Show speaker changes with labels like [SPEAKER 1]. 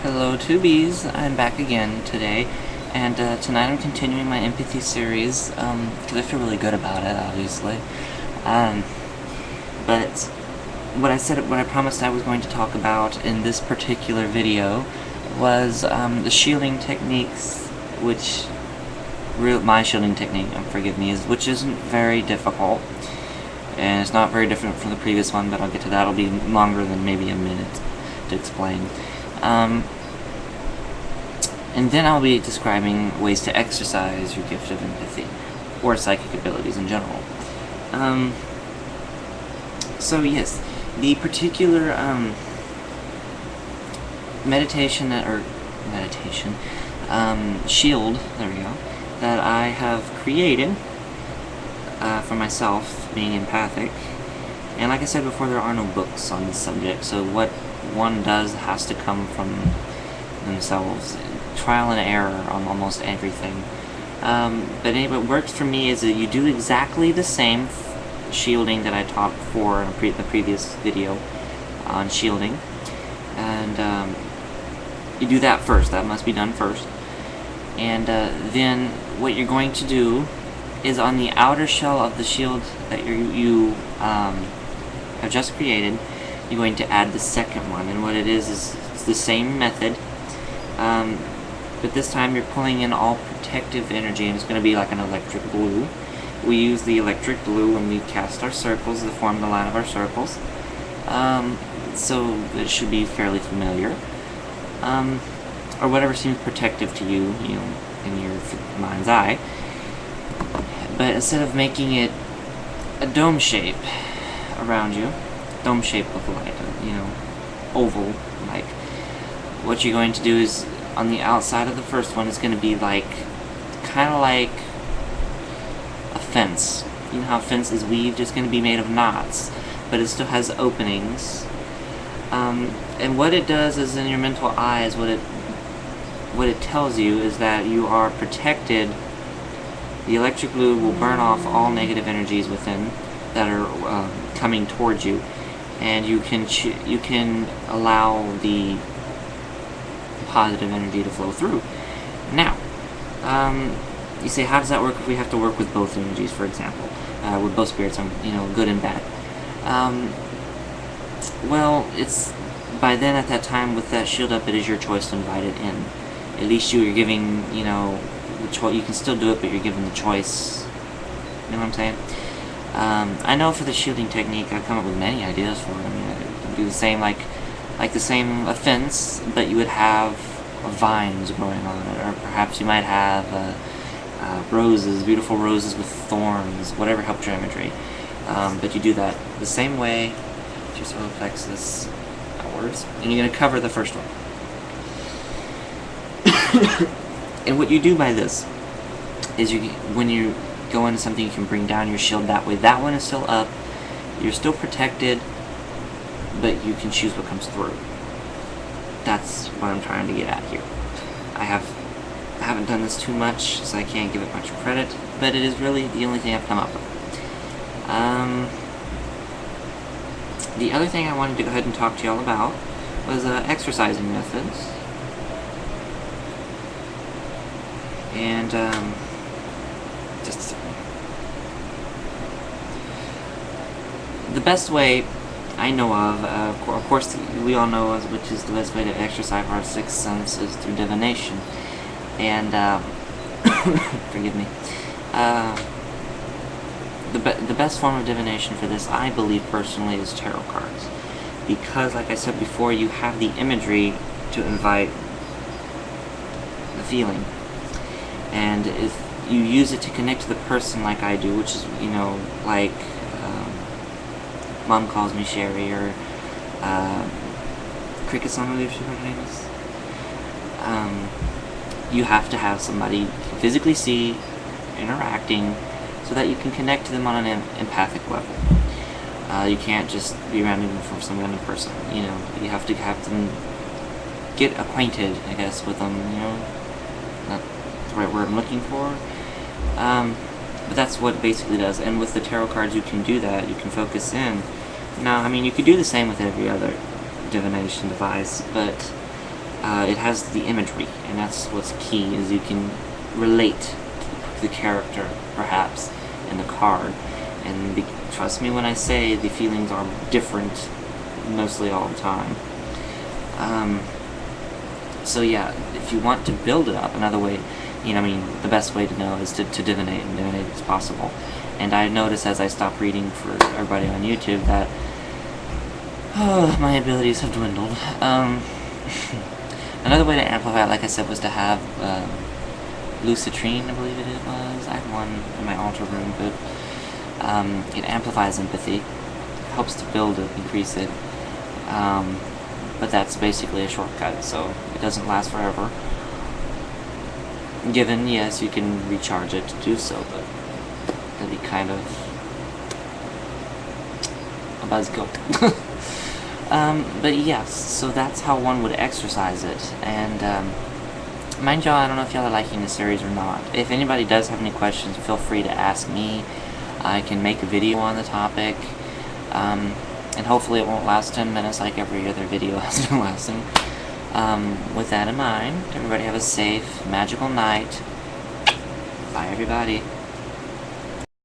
[SPEAKER 1] Hello Tubies, I'm back again today, and tonight I'm continuing my empathy series, because I feel really good about it, obviously. But what I promised I was going to talk about in this particular video was the shielding techniques, my shielding technique, forgive me, which isn't very difficult. And it's not very different from the previous one, but I'll get to that. It'll be longer than maybe a minute to explain. And then I'll be describing ways to exercise your gift of empathy, or psychic abilities in general. So yes, the particular shield, there we go, that I have created for myself, being empathic. And like I said before, there are no books on this subject, so what one does has to come from themselves. Trial and error on almost everything. But anyway, what works for me is that you do exactly the same shielding that I taught for in the previous video on shielding. And you do that first. That must be done first. And then what you're going to do is on the outer shell of the shield that you have just created, you're going to add the second one. And what it is it's the same method, but this time you're pulling in all protective energy, and it's going to be like an electric glue. We use the electric glue when we cast our circles to form the line of our circles, so it should be fairly familiar, or whatever seems protective to you, in your mind's eye. But instead of making it a dome shape around you, dome shape of light, oval, like, what you're going to do is, on the outside of the first one, is going to be kind of like a fence. You know how a fence is weaved? It's going to be made of knots, but it still has openings. And what it does is, in your mental eyes, what it tells you is that you are protected. The electric glue will burn off all negative energies within that are coming towards you, and you can allow the positive energy to flow through. Now, you say, how does that work if we have to work with both energies, for example, with both spirits, good and bad? Well, it's by then, at that time, with that shield up, it is your choice to invite it in. At least you're giving, the choice. You can still do it, but you're given the choice. You know what I'm saying? I know for the shielding technique, I've come up with many ideas for it. I do the same, like the same offense, but you would have vines growing on it, or perhaps you might have roses, beautiful roses with thorns, whatever helps your imagery. But you do that the same way to your solar plexus outwards, and you're going to cover the first one. And what you do by this is, when you go into something, you can bring down your shield that way. That one is still up, you're still protected, but you can choose what comes through. That's what I'm trying to get at here. I haven't done this too much, so I can't give it much credit, but it is really the only thing I've come up with. The other thing I wanted to go ahead and talk to y'all about was exercising methods. And just a second. The best way I know of course, we all know which is the best way to exercise our sixth sense is through divination. And forgive me. The best form of divination for this, I believe personally, is tarot cards, because, like I said before, you have the imagery to invite the feeling, and if you use it to connect to the person, like I do, which is, like Mom Calls Me Sherry, or Cricket Song, I believe her name is. You have to have somebody you can physically see interacting, so that you can connect to them on an empathic level. You can't just be random from some random person. You have to have them get acquainted, I guess, with them. Not the right word I'm looking for. But that's what it basically does. And with the tarot cards, you can do that. You can focus in. Now, I mean, you could do the same with every other divination device, but it has the imagery, and that's what's key, is you can relate to the character, perhaps, in the card. And trust me when I say the feelings are different mostly all the time. So yeah, if you want to build it up, another way, the best way to know is to divinate, and divinate as possible. And I noticed as I stopped reading for everybody on YouTube that my abilities have dwindled. Another way to amplify it, like I said, was to have Lucitrine, I believe it was. I have one in my altar room, but it amplifies empathy, helps to build it, increase it, but that's basically a shortcut, so it doesn't last forever. Given, yes, you can recharge it to do so, but that'd be kind of a buzzkill. But yes, so that's how one would exercise it. And mind y'all, I don't know if y'all are liking the series or not. If anybody does have any questions, feel free to ask me. I can make a video on the topic, and hopefully it won't last 10 minutes like every other video has been lasting. With that in mind, everybody have a safe, magical night. Bye, everybody.